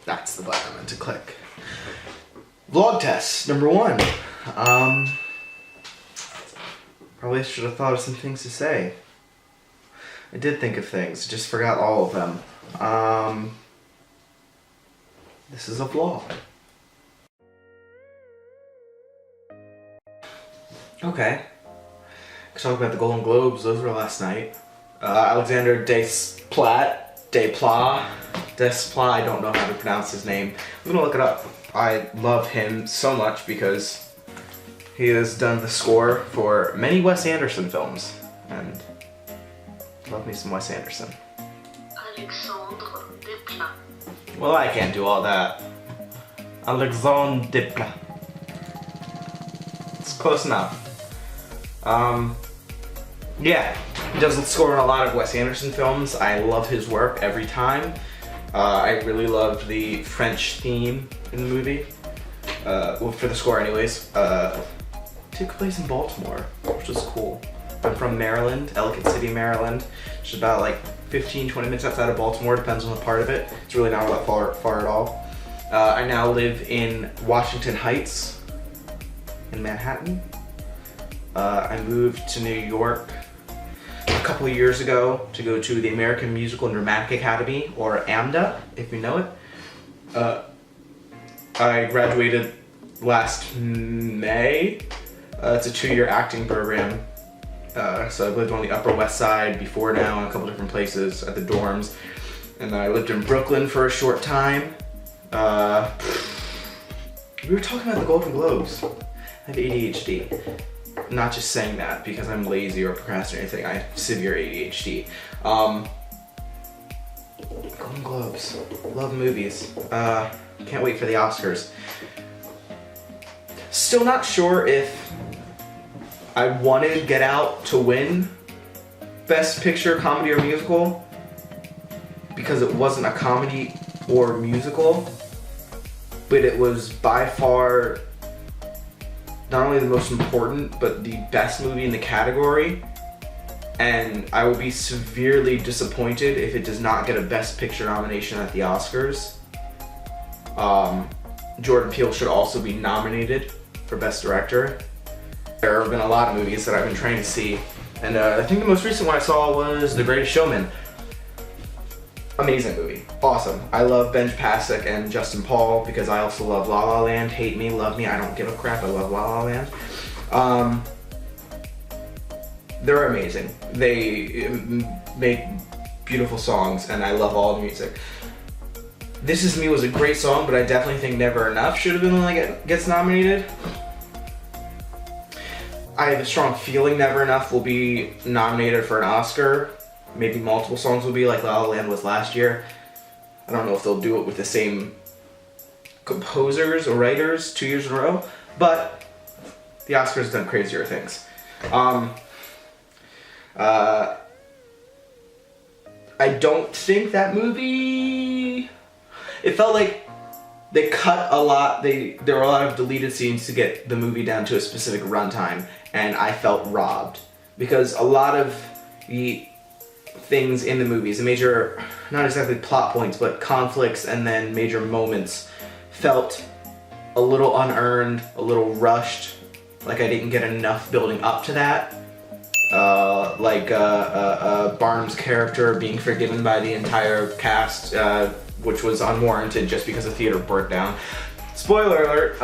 That's the button I meant to click. Vlog test, number 1. Probably should have thought of some things to say. I did think of things, just forgot all of them. This is a vlog. Okay. Let's talk about the Golden Globes. Those were last night. Alexander Desplat, I don't know how to pronounce his name. I'm gonna look it up. I love him so much because he has done the score for many Wes Anderson films, and love me some Wes Anderson. Alexandre Desplat. Well, I can't do all that. Alexandre Desplat. It's close enough. Yeah, he does the score in a lot of Wes Anderson films. I love his work every time. I really loved the French theme in the movie. Well, for the score anyways. Took place in Baltimore, which was cool. I'm from Maryland, Ellicott City, Maryland. It's about like 15-20 minutes outside of Baltimore, depends on the part of it. It's really not that far at all. I now live in Washington Heights, in Manhattan. I moved to New York a couple of years ago to go to the American Musical and Dramatic Academy, or AMDA, if you know it. I graduated last May. It's a 2-year acting program. So I've lived on the Upper West Side before now in a couple different places at the dorms. And then I lived in Brooklyn for a short time. We were talking about the Golden Globes. I have ADHD. I'm not just saying that because I'm lazy or procrastinating or anything. I have severe ADHD. Golden Globes. Love movies. Can't wait for the Oscars. Still not sure if I wanted Get Out to win Best Picture, Comedy, or Musical because it wasn't a comedy or musical, but it was by far not only the most important, but the best movie in the category, and I will be severely disappointed if it does not get a Best Picture nomination at the Oscars. Jordan Peele should also be nominated for Best Director. There have been a lot of movies that I've been trying to see, and I think the most recent one I saw was The Greatest Showman. Amazing movie. Awesome. I love Ben Pasek and Justin Paul because I also love La La Land. Hate me, love me, I don't give a crap. I love La La Land. They're amazing. They make beautiful songs, and I love all the music. This Is Me was a great song, but I definitely think Never Enough should have been the one that gets nominated. I have a strong feeling Never Enough will be nominated for an Oscar. Maybe multiple songs will be like La La Land was last year. I don't know if they'll do it with the same composers or writers 2 years in a row, but the Oscars have done crazier things. I don't think that movie... It felt like they cut a lot. There were a lot of deleted scenes to get the movie down to a specific runtime, and I felt robbed because a lot of the things in the movies, the major, not exactly plot points, but conflicts and then major moments felt a little unearned, a little rushed, like I didn't get enough building up to that. Barnes' character being forgiven by the entire cast, which was unwarranted just because the theater burnt down. Spoiler alert,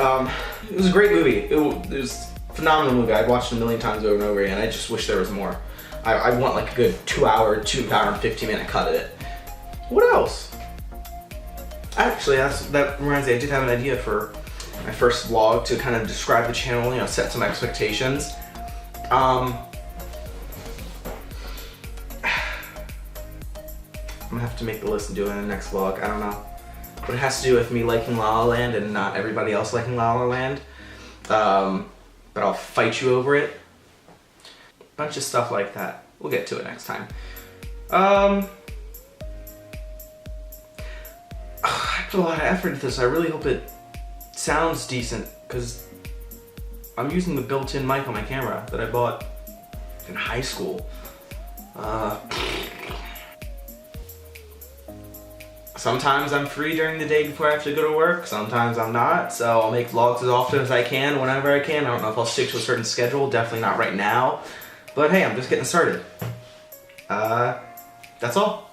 it was a great movie. It was a phenomenal movie. I've watched it a million times over and over again. I just wish there was more. I want like a good 2 hour and 15-minute cut of it. What else? Actually, that reminds me, I did have an idea for my first vlog to kind of describe the channel, set some expectations. I'm gonna have to make the list and do it in the next vlog, I don't know. But it has to do with me liking La La Land and not everybody else liking La La Land. But I'll fight you over it. Bunch of stuff like that. We'll get to it next time. I put a lot of effort into this. I really hope it sounds decent because I'm using the built-in mic on my camera that I bought in high school. Sometimes I'm free during the day before I have to go to work, sometimes I'm not, so I'll make vlogs as often as I can, whenever I can. I don't know if I'll stick to a certain schedule, definitely not right now. But hey, I'm just getting started. That's all.